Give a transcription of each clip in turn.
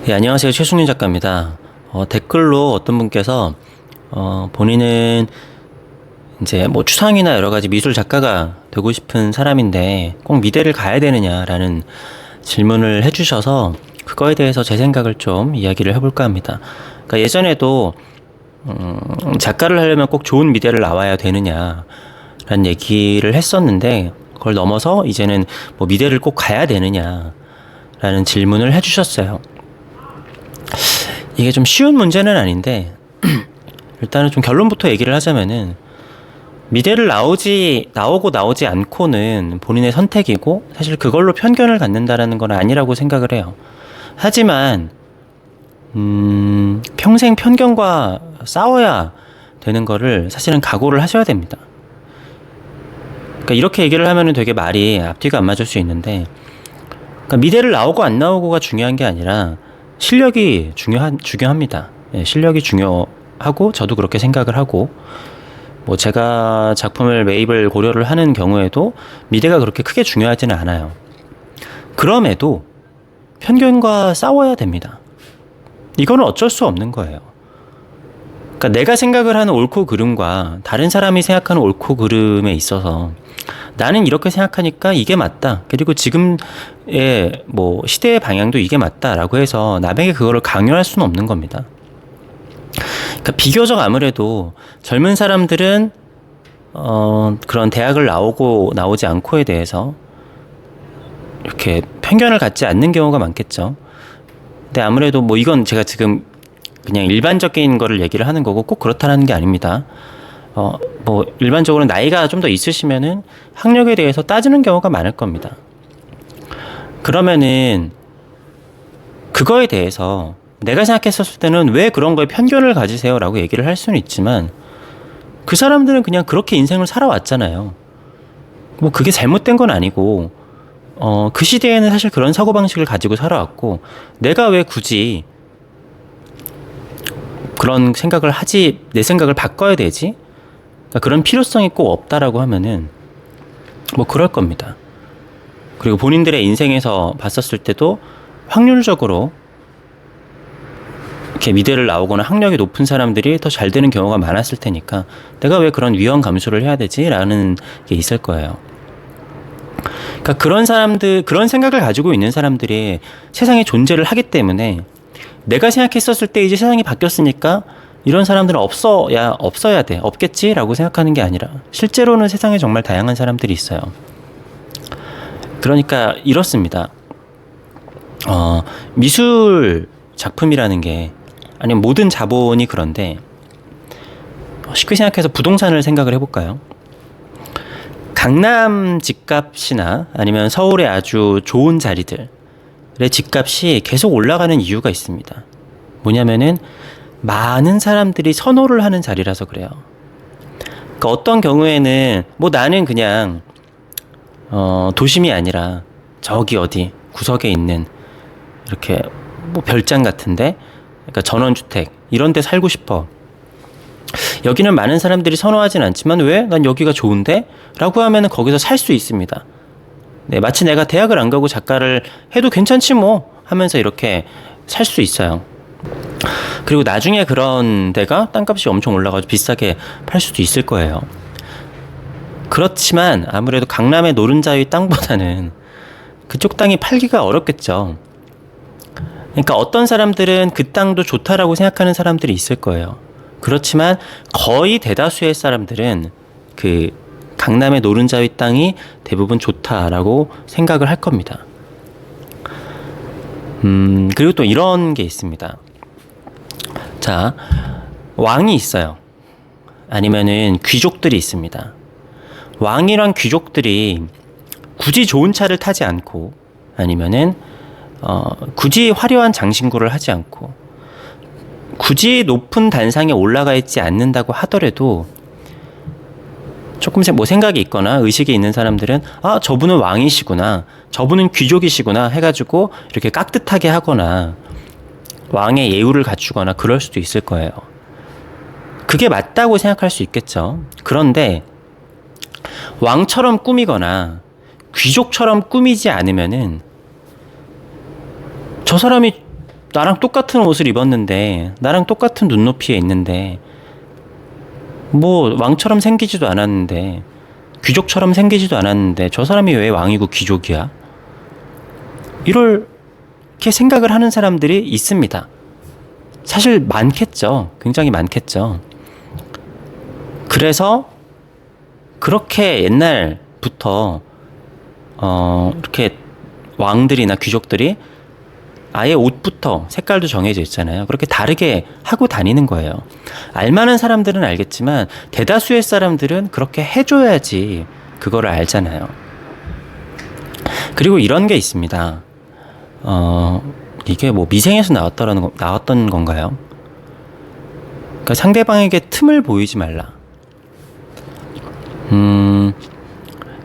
네, 안녕하세요. 최승윤 작가입니다. 댓글로 어떤 분께서 본인은 이제 뭐 추상이나 여러 가지 미술 작가가 되고 싶은 사람인데 꼭 미대를 가야 되느냐라는 질문을 해주셔서 그거에 대해서 제 생각을 좀 이야기를 해볼까 합니다. 그러니까 예전에도 작가를 하려면 꼭 좋은 미대를 나와야 되느냐라는 얘기를 했었는데 그걸 넘어서 이제는 뭐 미대를 꼭 가야 되느냐라는 질문을 해주셨어요. 이게 좀 쉬운 문제는 아닌데 일단은 좀 결론부터 얘기를 하자면은 미대를 나오고 나오지 않고는 본인의 선택이고 사실 그걸로 편견을 갖는다라는 건 아니라고 생각을 해요. 하지만 평생 편견과 싸워야 되는 거를 사실은 각오를 하셔야 됩니다. 그러니까 이렇게 얘기를 하면은 되게 말이 앞뒤가 안 맞을 수 있는데, 그러니까 미대를 나오고 안 나오고가 중요한 게 아니라 실력이 중요합니다. 예, 실력이 중요하고 저도 그렇게 생각을 하고, 뭐 제가 작품을 매입을 고려를 하는 경우에도 미대가 그렇게 크게 중요하지는 않아요. 그럼에도 편견과 싸워야 됩니다. 이거는 어쩔 수 없는 거예요. 그러니까 내가 생각을 하는 옳고 그름과 다른 사람이 생각하는 옳고 그름에 있어서 나는 이렇게 생각하니까 이게 맞다. 그리고 지금의 뭐 시대의 방향도 이게 맞다라고 해서 남에게 그거를 강요할 수는 없는 겁니다. 그러니까 비교적 아무래도 젊은 사람들은 그런 대학을 나오지 않고에 대해서 이렇게 편견을 갖지 않는 경우가 많겠죠. 근데 아무래도 뭐 이건 제가 지금 그냥 일반적인 거를 얘기를 하는 거고 꼭 그렇다는 게 아닙니다. 뭐 일반적으로 나이가 좀 더 있으시면은 학력에 대해서 따지는 경우가 많을 겁니다. 그러면은 그거에 대해서 내가 생각했었을 때는 왜 그런 거에 편견을 가지세요? 라고 얘기를 할 수는 있지만 그 사람들은 그냥 그렇게 인생을 살아왔잖아요. 뭐 그게 잘못된 건 아니고 그 시대에는 사실 그런 사고방식을 가지고 살아왔고 내가 왜 굳이 그런 생각을 하지, 내 생각을 바꿔야 되지? 그러니까 그런 필요성이 꼭 없다라고 하면은 뭐 그럴 겁니다. 그리고 본인들의 인생에서 봤었을 때도 확률적으로 이렇게 미대를 나오거나 학력이 높은 사람들이 더 잘 되는 경우가 많았을 테니까 내가 왜 그런 위험 감수를 해야 되지? 라는 게 있을 거예요. 그러니까 그런 생각을 가지고 있는 사람들이 세상에 존재를 하기 때문에 내가 생각했었을 때 이제 세상이 바뀌었으니까 이런 사람들은 없어야 돼. 없겠지라고 생각하는 게 아니라 실제로는 세상에 정말 다양한 사람들이 있어요. 그러니까 이렇습니다. 미술 작품이라는 게 아니면 모든 자본이 그런데 쉽게 생각해서 부동산을 생각을 해볼까요? 강남 집값이나 아니면 서울의 아주 좋은 자리들의 집값이 계속 올라가는 이유가 있습니다. 뭐냐면은 많은 사람들이 선호를 하는 자리라서 그래요. 그러니까 어떤 경우에는 뭐 나는 그냥 도심이 아니라 저기 어디 구석에 있는 이렇게 뭐 별장 같은데, 그러니까 전원주택 이런 데 살고 싶어. 여기는 많은 사람들이 선호하진 않지만 왜? 난 여기가 좋은데? 라고 하면은 거기서 살 수 있습니다. 네, 마치 내가 대학을 안 가고 작가를 해도 괜찮지 뭐 하면서 이렇게 살 수 있어요. 그리고 나중에 그런 데가 땅값이 엄청 올라가서 비싸게 팔 수도 있을 거예요. 그렇지만 아무래도 강남의 노른자의 땅보다는 그쪽 땅이 팔기가 어렵겠죠. 그러니까 어떤 사람들은 그 땅도 좋다라고 생각하는 사람들이 있을 거예요. 그렇지만 거의 대다수의 사람들은 그 강남의 노른자의 땅이 대부분 좋다라고 생각을 할 겁니다. 그리고 또 이런 게 있습니다. 자, 왕이 있어요. 아니면은 귀족들이 있습니다. 왕이랑 귀족들이 굳이 좋은 차를 타지 않고 아니면은 굳이 화려한 장신구를 하지 않고 굳이 높은 단상에 올라가 있지 않는다고 하더라도 조금씩 뭐 생각이 있거나 의식이 있는 사람들은 저분은 왕이시구나, 저분은 귀족이시구나 해가지고 이렇게 깍듯하게 하거나 왕의 예우를 갖추거나 그럴 수도 있을 거예요. 그게 맞다고 생각할 수 있겠죠. 그런데 왕처럼 꾸미거나 귀족처럼 꾸미지 않으면은 저 사람이 나랑 똑같은 옷을 입었는데, 나랑 똑같은 눈높이에 있는데, 뭐 왕처럼 생기지도 않았는데, 귀족처럼 생기지도 않았는데 저 사람이 왜 왕이고 귀족이야? 이렇게 생각을 하는 사람들이 있습니다. 사실 많겠죠. 굉장히 많겠죠. 그래서 그렇게 옛날부터 이렇게 왕들이나 귀족들이 아예 옷부터 색깔도 정해져 있잖아요. 그렇게 다르게 하고 다니는 거예요. 알만한 사람들은 알겠지만 대다수의 사람들은 그렇게 해줘야지 그거를 알잖아요. 그리고 이런 게 있습니다. 이게 뭐 미생에서 나왔던 건가요? 그러니까 상대방에게 틈을 보이지 말라.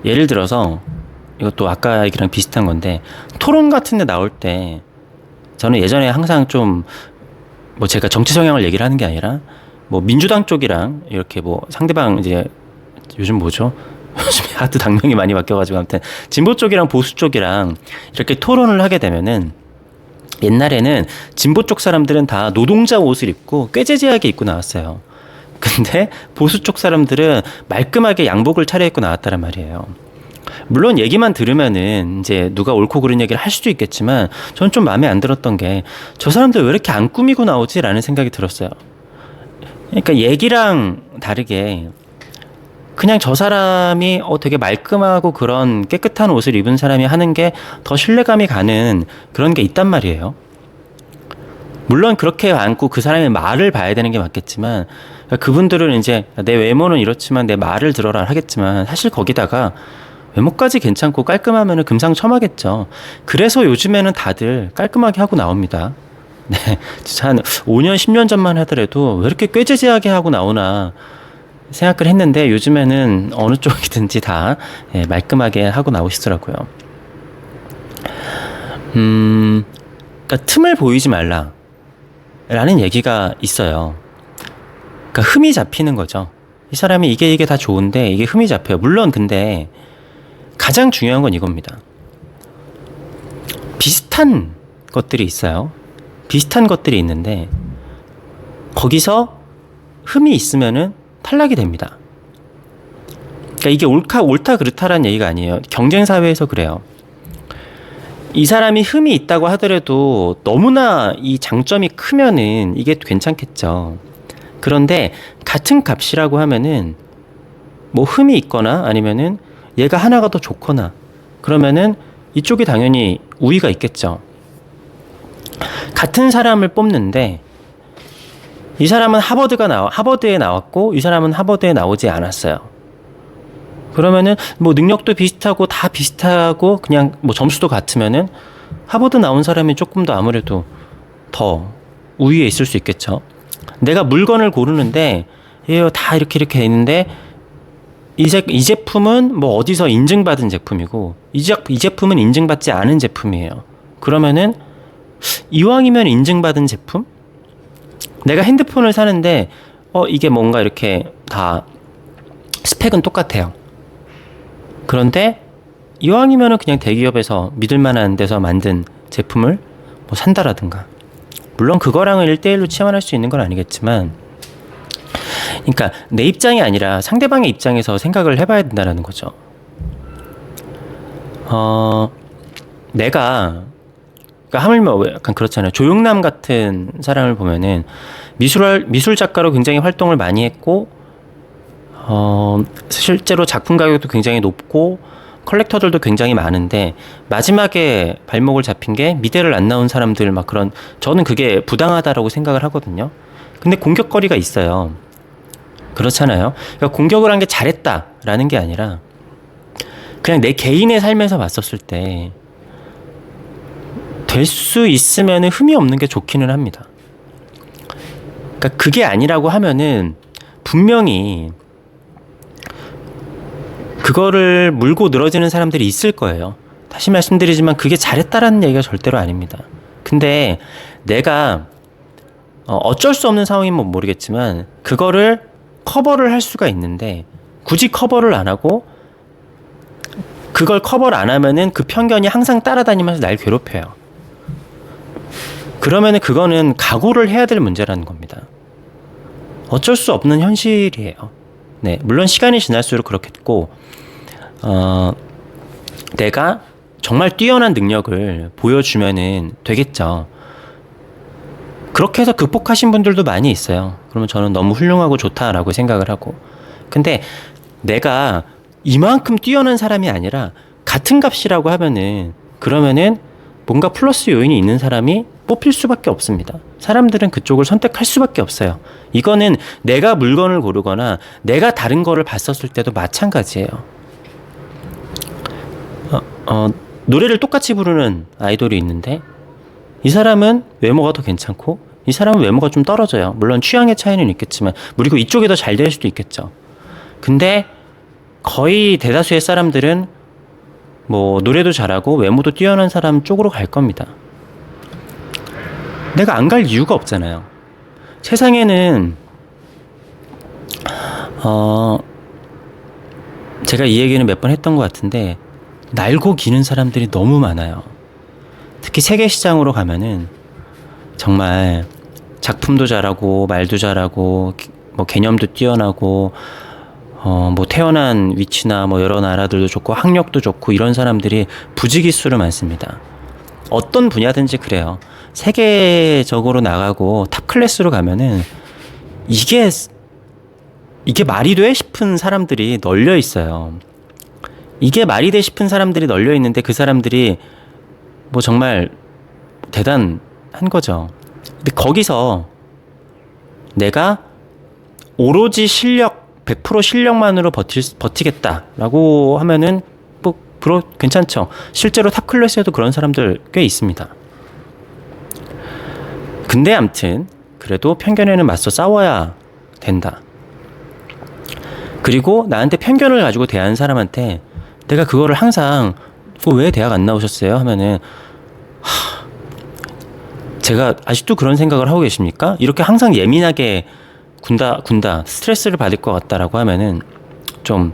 예를 들어서 이것도 아까 얘기랑 비슷한 건데, 토론 같은 데 나올 때 저는 예전에 항상 좀 뭐 제가 정치 성향을 얘기를 하는 게 아니라 뭐 민주당 쪽이랑 이렇게 뭐 상대방 이제 요즘 뭐죠? 요즘에 하도 당명이 많이 바뀌어가지고 아무튼 진보 쪽이랑 보수 쪽이랑 이렇게 토론을 하게 되면은, 옛날에는 진보 쪽 사람들은 다 노동자 옷을 입고 꾀재재하게 입고 나왔어요. 근데 보수 쪽 사람들은 말끔하게 양복을 차려입고 나왔다란 말이에요. 물론 얘기만 들으면은 이제 누가 옳고 그른 얘기를 할 수도 있겠지만, 저는 좀 마음에 안 들었던 게 저 사람들 왜 이렇게 안 꾸미고 나오지? 라는 생각이 들었어요. 그러니까 얘기랑 다르게 그냥 저 사람이 되게 말끔하고 그런 깨끗한 옷을 입은 사람이 하는 게 더 신뢰감이 가는 그런 게 있단 말이에요. 물론 그렇게 않고 그 사람의 말을 봐야 되는 게 맞겠지만, 그분들은 이제 내 외모는 이렇지만 내 말을 들어라 하겠지만, 사실 거기다가 외모까지 괜찮고 깔끔하면 금상첨화겠죠. 그래서 요즘에는 다들 깔끔하게 하고 나옵니다. 네, 진짜 한 5년, 10년 전만 하더라도 왜 이렇게 꾀재재하게 하고 나오나 생각을 했는데, 요즘에는 어느 쪽이든지 다 말끔하게 하고 나오시더라고요. 그러니까 틈을 보이지 말라 라는 얘기가 있어요. 그러니까 흠이 잡히는 거죠. 이 사람이 이게 다 좋은데 이게 흠이 잡혀요. 물론 근데 가장 중요한 건 이겁니다. 비슷한 것들이 있어요. 비슷한 것들이 있는데 거기서 흠이 있으면은 탈락이 됩니다. 그러니까 이게 옳다 그렇다라는 얘기가 아니에요. 경쟁 사회에서 그래요. 이 사람이 흠이 있다고 하더라도 너무나 이 장점이 크면은 이게 괜찮겠죠. 그런데 같은 값이라고 하면은 뭐 흠이 있거나 아니면은 얘가 하나가 더 좋거나 그러면은 이쪽이 당연히 우위가 있겠죠. 같은 사람을 뽑는데 이 사람은 하버드에 나왔고 이 사람은 하버드에 나오지 않았어요. 그러면은 뭐 능력도 비슷하고 다 비슷하고 그냥 뭐 점수도 같으면은 하버드 나온 사람이 조금 더 아무래도 더 우위에 있을 수 있겠죠. 내가 물건을 고르는데 다 이렇게 돼 있는데 이 제품은 뭐 어디서 인증받은 제품이고 이 제품은 인증받지 않은 제품이에요. 그러면은 이왕이면 인증받은 제품? 내가 핸드폰을 사는데 이게 뭔가 이렇게 다 스펙은 똑같아요. 그런데 이왕이면은 그냥 대기업에서 믿을만한 데서 만든 제품을 뭐 산다라든가, 물론 그거랑은 1대1로 치환할 수 있는 건 아니겠지만, 그러니까 내 입장이 아니라 상대방의 입장에서 생각을 해봐야 된다는 거죠. 내가 그러니까 하물며 약간 그렇잖아요. 조용남 같은 사람을 보면은 미술 작가로 굉장히 활동을 많이 했고, 실제로 작품 가격도 굉장히 높고 컬렉터들도 굉장히 많은데 마지막에 발목을 잡힌 게 미대를 안 나온 사람들 막 그런, 저는 그게 부당하다라고 생각을 하거든요. 근데 공격거리가 있어요. 그렇잖아요. 그러니까 공격을 한 게 잘했다라는 게 아니라 그냥 내 개인의 삶에서 봤었을 때 될 수 있으면 흠이 없는 게 좋기는 합니다. 그러니까 그게 아니라고 하면은 분명히 그거를 물고 늘어지는 사람들이 있을 거예요. 다시 말씀드리지만 그게 잘했다라는 얘기가 절대로 아닙니다. 근데 내가 어쩔 수 없는 상황이면 모르겠지만 그거를 커버를 할 수가 있는데 굳이 커버를 안 하고 그걸 커버를 안 하면은 그 편견이 항상 따라다니면서 날 괴롭혀요. 그러면은 그거는 각오를 해야 될 문제라는 겁니다. 어쩔 수 없는 현실이에요. 네, 물론 시간이 지날수록 그렇겠고, 내가 정말 뛰어난 능력을 보여주면은 되겠죠. 그렇게 해서 극복하신 분들도 많이 있어요. 그러면 저는 너무 훌륭하고 좋다라고 생각을 하고. 근데 내가 이만큼 뛰어난 사람이 아니라 같은 값이라고 하면은, 그러면은 뭔가 플러스 요인이 있는 사람이 뽑힐 수밖에 없습니다. 사람들은 그쪽을 선택할 수밖에 없어요. 이거는 내가 물건을 고르거나 내가 다른 거를 봤었을 때도 마찬가지예요. 노래를 똑같이 부르는 아이돌이 있는데 이 사람은 외모가 더 괜찮고 이 사람은 외모가 좀 떨어져요. 물론 취향의 차이는 있겠지만, 그리고 이쪽이 더 잘 될 수도 있겠죠. 근데 거의 대다수의 사람들은 뭐 노래도 잘하고 외모도 뛰어난 사람 쪽으로 갈 겁니다. 내가 안 갈 이유가 없잖아요. 세상에는 제가 이 얘기는 몇 번 했던 것 같은데 날고 기는 사람들이 너무 많아요. 특히 세계 시장으로 가면은 정말 작품도 잘하고 말도 잘하고 뭐 개념도 뛰어나고 뭐 태어난 위치나 뭐 여러 나라들도 좋고 학력도 좋고 이런 사람들이 부지기수로 많습니다. 어떤 분야든지 그래요. 세계적으로 나가고 탑 클래스로 가면은 이게 말이 돼 싶은 사람들이 널려 있어요. 이게 말이 돼 싶은 사람들이 널려 있는데 그 사람들이 뭐 정말 대단한 거죠. 근데 거기서 내가 오로지 실력 100% 실력만으로 버티겠다라고 하면은 뭐 괜찮죠. 실제로 탑 클래스에도 그런 사람들 꽤 있습니다. 근데 암튼 그래도 편견에는 맞서 싸워야 된다. 그리고 나한테 편견을 가지고 대하는 사람한테 내가 그거를 항상 왜 대학 안 나오셨어요? 하면은 제가 아직도 그런 생각을 하고 계십니까? 이렇게 항상 예민하게 군다 스트레스를 받을 것 같다라고 하면은 좀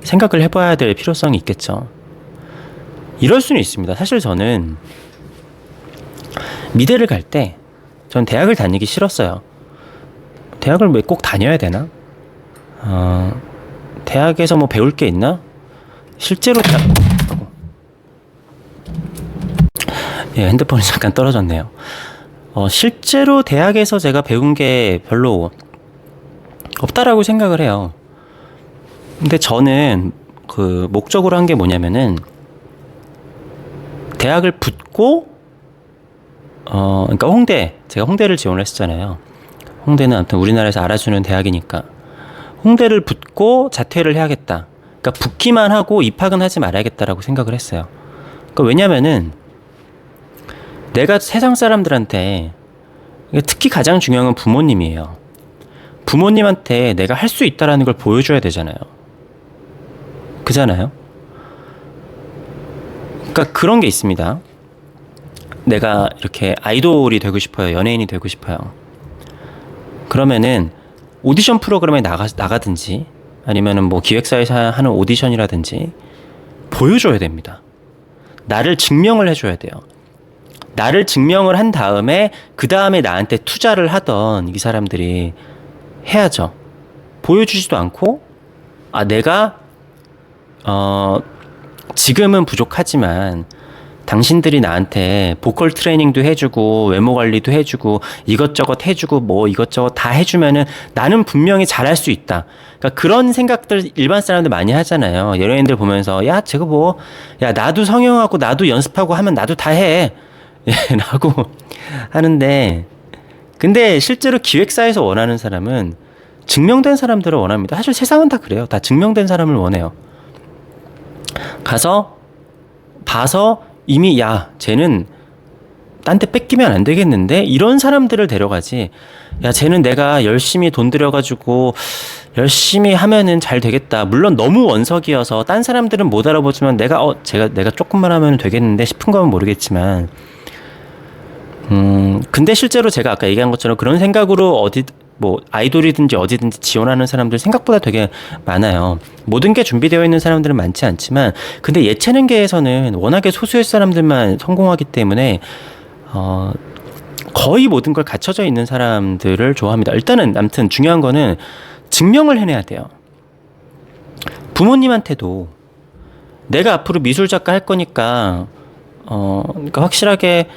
생각을 해봐야 될 필요성이 있겠죠. 이럴 수는 있습니다. 사실 저는 미대를 갈 때 전 대학을 다니기 싫었어요. 대학을 왜 꼭 다녀야 되나? 대학에서 뭐 배울 게 있나? 실제로 핸드폰이 잠깐 떨어졌네요. 실제로 대학에서 제가 배운 게 별로 없다라고 생각을 해요. 근데 저는 그 목적으로 한 게 뭐냐면은 대학을 붙고 그러니까 제가 홍대를 지원을 했었잖아요. 홍대는 아무튼 우리나라에서 알아주는 대학이니까 홍대를 붙고 자퇴를 해야겠다. 그러니까 붙기만 하고 입학은 하지 말아야겠다라고 생각을 했어요. 그러니까 왜냐면은 내가 세상 사람들한테, 특히 가장 중요한 건 부모님이에요. 부모님한테 내가 할 수 있다라는 걸 보여줘야 되잖아요. 그잖아요. 그러니까 그런 게 있습니다. 내가 이렇게 아이돌이 되고 싶어요. 연예인이 되고 싶어요. 그러면은 오디션 프로그램에 나가든지 아니면은 뭐 기획사에서 하는 오디션이라든지 보여줘야 됩니다. 나를 증명을 해줘야 돼요. 나를 증명을 한 다음에 그 다음에 나한테 투자를 하던 이 사람들이 해야죠. 보여주지도 않고 내가 지금은 부족하지만 당신들이 나한테 보컬 트레이닝도 해주고 외모 관리도 해주고 이것저것 해주고 뭐 이것저것 다 해주면은 나는 분명히 잘할 수 있다. 그러니까 그런 생각들 일반 사람들 많이 하잖아요. 연예인들 보면서 야 저거 뭐 야 나도 성형하고 나도 연습하고 하면 나도 다 해. 라고 하는데, 근데 실제로 기획사에서 원하는 사람은 증명된 사람들을 원합니다. 사실 세상은 다 그래요. 다 증명된 사람을 원해요. 가서 봐서 이미 쟤는 딴 데 뺏기면 안 되겠는데 이런 사람들을 데려가지. 쟤는 내가 열심히 돈 들여가지고 열심히 하면은 잘 되겠다. 물론 너무 원석이어서 딴 사람들은 못 알아보지만 내가 조금만 하면 되겠는데 싶은 건 모르겠지만 근데 실제로 제가 아까 얘기한 것처럼 그런 생각으로 뭐 아이돌이든지 어디든지 지원하는 사람들 생각보다 되게 많아요. 모든 게 준비되어 있는 사람들은 많지 않지만 근데 예체능계에서는 워낙에 소수의 사람들만 성공하기 때문에 거의 모든 걸 갖춰져 있는 사람들을 좋아합니다. 일단은 아무튼 중요한 거는 증명을 해내야 돼요. 부모님한테도 내가 앞으로 미술 작가 할 거니까 그러니까 확실하게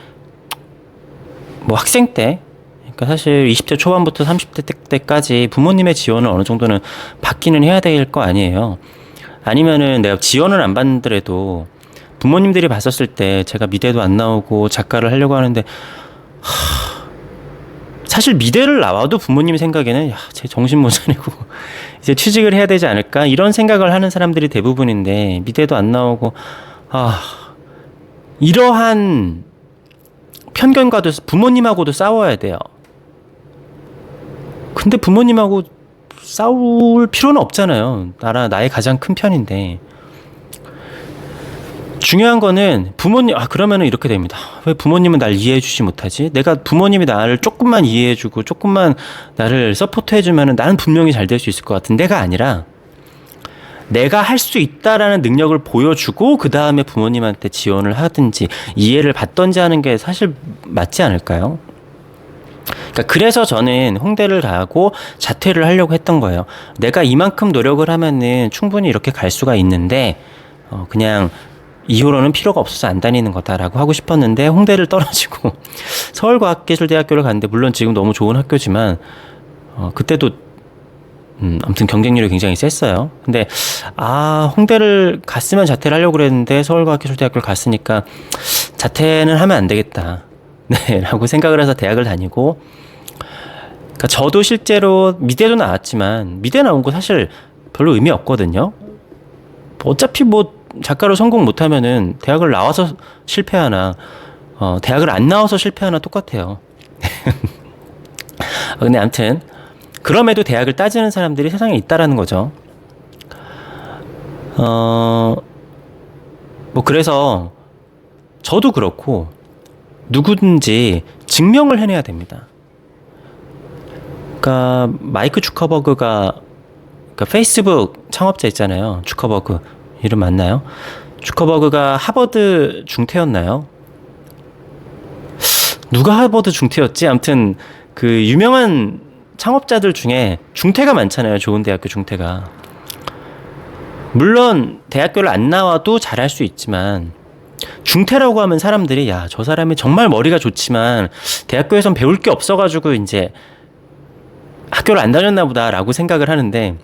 뭐 학생 때, 그러니까 사실 20대 초반부터 30대 때까지 부모님의 지원을 어느 정도는 받기는 해야 될 거 아니에요. 아니면은 내가 지원을 안 받더라도 부모님들이 봤었을 때 제가 미대도 안 나오고 작가를 하려고 하는데 사실 미대를 나와도 부모님 생각에는 쟤 정신 못 차리고 이제 취직을 해야 되지 않을까 이런 생각을 하는 사람들이 대부분인데 미대도 안 나오고 이러한 편견과도 부모님하고도 싸워야 돼요. 근데 부모님하고 싸울 필요는 없잖아요. 나의 가장 큰 편인데. 중요한 거는 부모님, 그러면은 이렇게 됩니다. 왜 부모님은 날 이해해 주지 못하지? 내가 부모님이 나를 조금만 이해해 주고 조금만 나를 서포트 해주면은 나는 분명히 잘 될 수 있을 것 같은데가 아니라 내가 할 수 있다라는 능력을 보여주고 그 다음에 부모님한테 지원을 하든지 이해를 받든지 하는 게 사실 맞지 않을까요? 그러니까 그래서 저는 홍대를 가고 자퇴를 하려고 했던 거예요. 내가 이만큼 노력을 하면은 충분히 이렇게 갈 수가 있는데 그냥 이후로는 필요가 없어서 안 다니는 거다라고 하고 싶었는데 홍대를 떨어지고 서울과학기술대학교를 갔는데 물론 지금 너무 좋은 학교지만 그때도 아무튼 경쟁률이 굉장히 셌어요. 근데 홍대를 갔으면 자퇴를 하려고 그랬는데 서울과학기술대학교를 갔으니까 자퇴는 하면 안 되겠다. 네, 라고 생각을 해서 대학을 다니고, 그러니까 저도 실제로 미대도 나왔지만 미대 나온 거 사실 별로 의미 없거든요. 어차피 뭐 작가로 성공 못하면은 대학을 나와서 실패하나 대학을 안 나와서 실패하나 똑같아요. 근데 아무튼 그럼에도 대학을 따지는 사람들이 세상에 있다라는 거죠. 뭐 그래서 저도 그렇고 누구든지 증명을 해내야 됩니다. 그러니까 마이크 주커버그가 페이스북 창업자 있잖아요. 주커버그 이름 맞나요? 주커버그가 하버드 중퇴였나요? 누가 하버드 중퇴였지? 아무튼 그 유명한 창업자들 중에 중퇴가 많잖아요. 좋은 대학교 중퇴가. 물론 대학교를 안 나와도 잘할 수 있지만 중퇴라고 하면 사람들이 저 사람이 정말 머리가 좋지만 대학교에선 배울 게 없어가지고 이제 학교를 안 다녔나 보다라고 생각을 하는데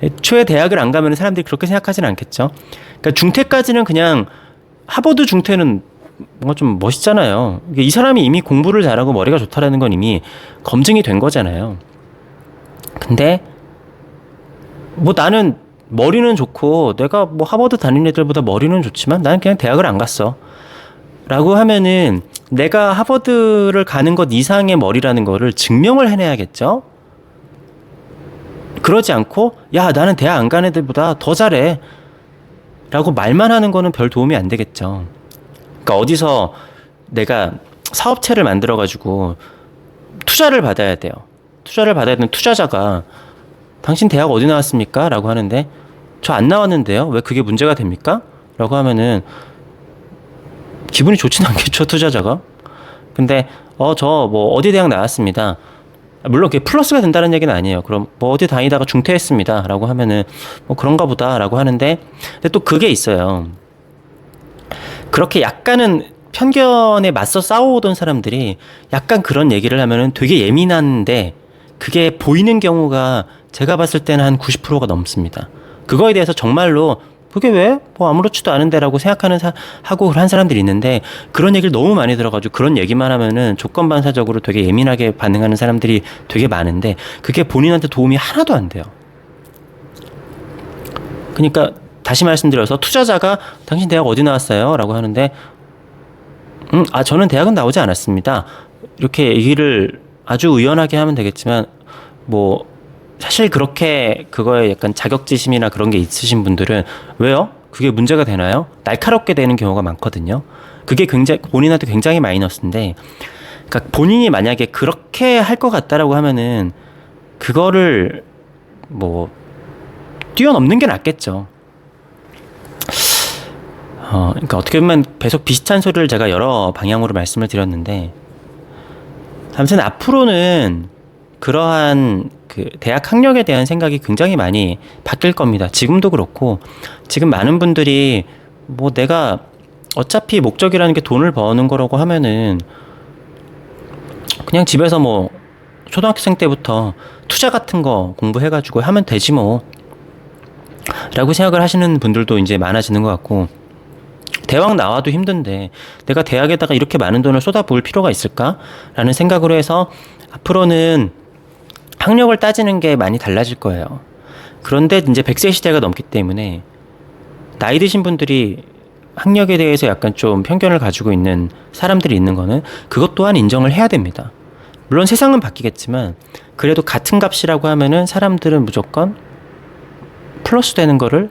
애초에 대학을 안 가면 사람들이 그렇게 생각하지는 않겠죠. 그러니까 중퇴까지는 그냥 하버드 중퇴는 뭔가 좀 멋있잖아요. 이 사람이 이미 공부를 잘하고 머리가 좋다라는 건 이미 검증이 된 거잖아요. 근데 뭐 나는 머리는 좋고 내가 뭐 하버드 다니는 애들보다 머리는 좋지만 나는 그냥 대학을 안 갔어 라고 하면은 내가 하버드를 가는 것 이상의 머리라는 거를 증명을 해내야겠죠. 그러지 않고 나는 대학 안 간 애들보다 더 잘해 라고 말만 하는 거는 별 도움이 안 되겠죠. 그러니까 어디서 내가 사업체를 만들어 가지고 투자를 받아야 돼요. 투자를 받아야 되는 투자자가 당신 대학 어디 나왔습니까? 라고 하는데 저 안 나왔는데요. 왜 그게 문제가 됩니까? 라고 하면은 기분이 좋진 않겠죠, 투자자가. 근데 저 뭐 어디 대학 나왔습니다. 물론 그게 플러스가 된다는 얘기는 아니에요. 그럼 뭐 어디 다니다가 중퇴했습니다. 라고 하면은 뭐 그런가 보다 라고 하는데 근데 또 그게 있어요. 그렇게 약간은 편견에 맞서 싸워오던 사람들이 약간 그런 얘기를 하면은 되게 예민한데 그게 보이는 경우가 제가 봤을 때는 한 90%가 넘습니다. 그거에 대해서 정말로 그게 왜? 뭐 아무렇지도 않은데라고 생각하는 하고 한 사람들이 있는데 그런 얘기를 너무 많이 들어가지고 그런 얘기만 하면은 조건반사적으로 되게 예민하게 반응하는 사람들이 되게 많은데 그게 본인한테 도움이 하나도 안 돼요. 그러니까 다시 말씀드려서 투자자가 당신 대학 어디 나왔어요? 라고 하는데 저는 대학은 나오지 않았습니다. 이렇게 얘기를 아주 의연하게 하면 되겠지만 뭐 사실 그렇게 그거에 약간 자격지심이나 그런 게 있으신 분들은 왜요? 그게 문제가 되나요? 날카롭게 되는 경우가 많거든요. 그게 굉장히 본인한테 굉장히 마이너스인데 그러니까 본인이 만약에 그렇게 할 것 같다라고 하면은 그거를 뭐 뛰어넘는 게 낫겠죠. 그러니까 어떻게 보면 계속 비슷한 소리를 제가 여러 방향으로 말씀을 드렸는데 아무튼 앞으로는 그러한 그 대학 학력에 대한 생각이 굉장히 많이 바뀔 겁니다. 지금도 그렇고, 지금 많은 분들이 뭐 내가 어차피 목적이라는 게 돈을 버는 거라고 하면은 그냥 집에서 뭐 초등학생 때부터 투자 같은 거 공부해가지고 하면 되지 뭐 라고 생각을 하시는 분들도 이제 많아지는 것 같고, 대학 나와도 힘든데 내가 대학에다가 이렇게 많은 돈을 쏟아부을 필요가 있을까? 라는 생각으로 해서 앞으로는 학력을 따지는 게 많이 달라질 거예요. 그런데 이제 100세 시대가 넘기 때문에 나이 드신 분들이 학력에 대해서 약간 좀 편견을 가지고 있는 사람들이 있는 거는 그것 또한 인정을 해야 됩니다. 물론 세상은 바뀌겠지만 그래도 같은 값이라고 하면은 사람들은 무조건 플러스 되는 거를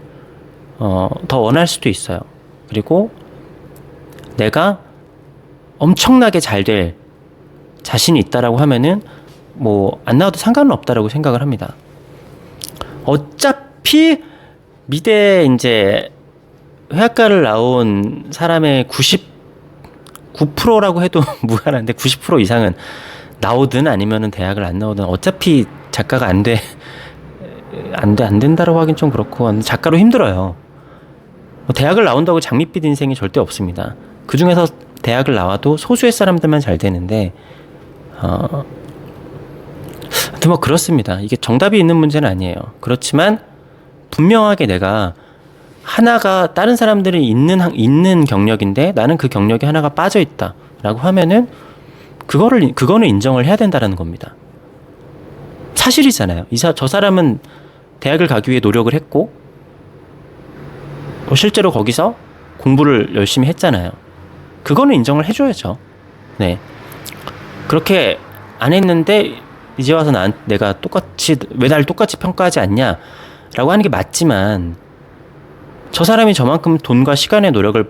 더 원할 수도 있어요. 그리고 내가 엄청나게 잘 될 자신이 있다라고 하면은 뭐 안 나와도 상관은 없다라고 생각을 합니다. 어차피 미대 이제 회학과를 나온 사람의 99%라고 해도 무관한데 90% 이상은 나오든 아니면은 대학을 안 나오든 어차피 작가가 안 된다라고 하긴 좀 그렇고 작가로 힘들어요. 뭐 대학을 나온다고 장밋빛 인생이 절대 없습니다. 그 중에서 대학을 나와도 소수의 사람들만 잘 되는데 하여튼 뭐 그렇습니다. 이게 정답이 있는 문제는 아니에요. 그렇지만 분명하게 내가 하나가 다른 사람들이 있는 경력인데 나는 그 경력이 하나가 빠져 있다라고 하면은 그거는 인정을 해야 된다라는 겁니다. 사실이잖아요. 저 사람은 대학을 가기 위해 노력을 했고 실제로 거기서 공부를 열심히 했잖아요. 그거는 인정을 해줘야죠. 네. 그렇게 안 했는데 이제 와서 내가 왜 날 똑같이 평가하지 않냐라고 하는 게 맞지만, 저 사람이 저만큼 돈과 시간의 노력을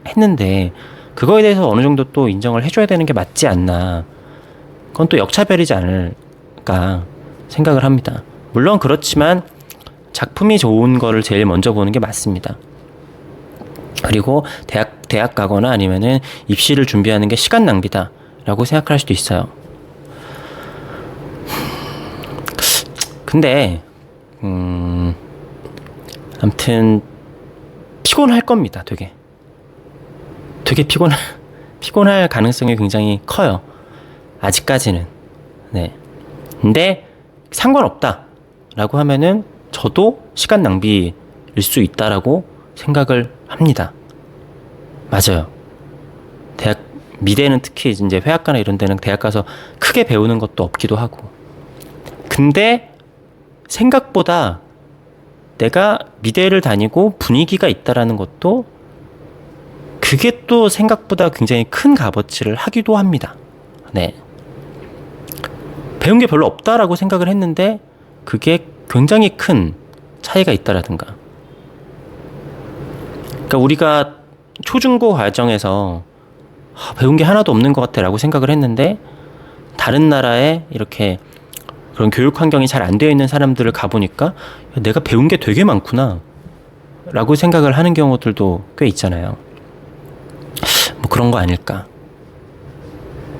했는데 그거에 대해서 어느 정도 또 인정을 해줘야 되는 게 맞지 않나. 그건 또 역차별이지 않을까 생각을 합니다. 물론 그렇지만 작품이 좋은 거를 제일 먼저 보는 게 맞습니다. 그리고 대학 가거나 아니면은 입시를 준비하는 게 시간 낭비다라고 생각할 수도 있어요. 근데 아무튼 피곤할 겁니다. 되게 피곤할 가능성이 굉장히 커요. 아직까지는. 네. 근데 상관없다라고 하면은 저도 시간 낭비일 수 있다라고 생각을 합니다. 맞아요. 미대는 특히 이제 회학과나 이런 데는 대학 가서 크게 배우는 것도 없기도 하고. 근데 생각보다 내가 미대를 다니고 분위기가 있다라는 것도 그게 또 생각보다 굉장히 큰 값어치를 하기도 합니다. 네. 배운 게 별로 없다라고 생각을 했는데 그게 굉장히 큰 차이가 있다라든가. 그러니까 우리가 초중고 과정에서 배운 게 하나도 없는 것 같아라고 생각을 했는데 다른 나라에 이렇게 그런 교육 환경이 잘 안 되어 있는 사람들을 가보니까 내가 배운 게 되게 많구나 라고 생각을 하는 경우들도 꽤 있잖아요. 뭐 그런 거 아닐까.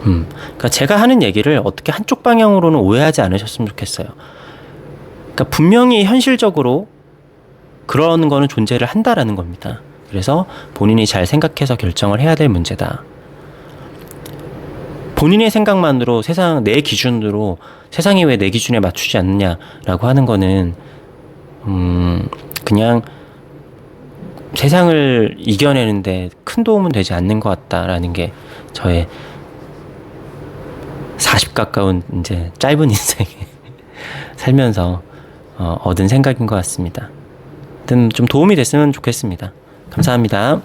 그러니까 제가 하는 얘기를 어떻게 한쪽 방향으로는 오해하지 않으셨으면 좋겠어요. 그러니까 분명히 현실적으로 그런 거는 존재를 한다라는 겁니다. 그래서 본인이 잘 생각해서 결정을 해야 될 문제다. 본인의 생각만으로 내 기준으로 세상이 왜 내 기준에 맞추지 않느냐라고 하는 거는 그냥 세상을 이겨내는데 큰 도움은 되지 않는 것 같다라는 게 저의 40 가까운 이제 짧은 인생에 살면서 얻은 생각인 것 같습니다. 하여튼 좀 도움이 됐으면 좋겠습니다. 감사합니다.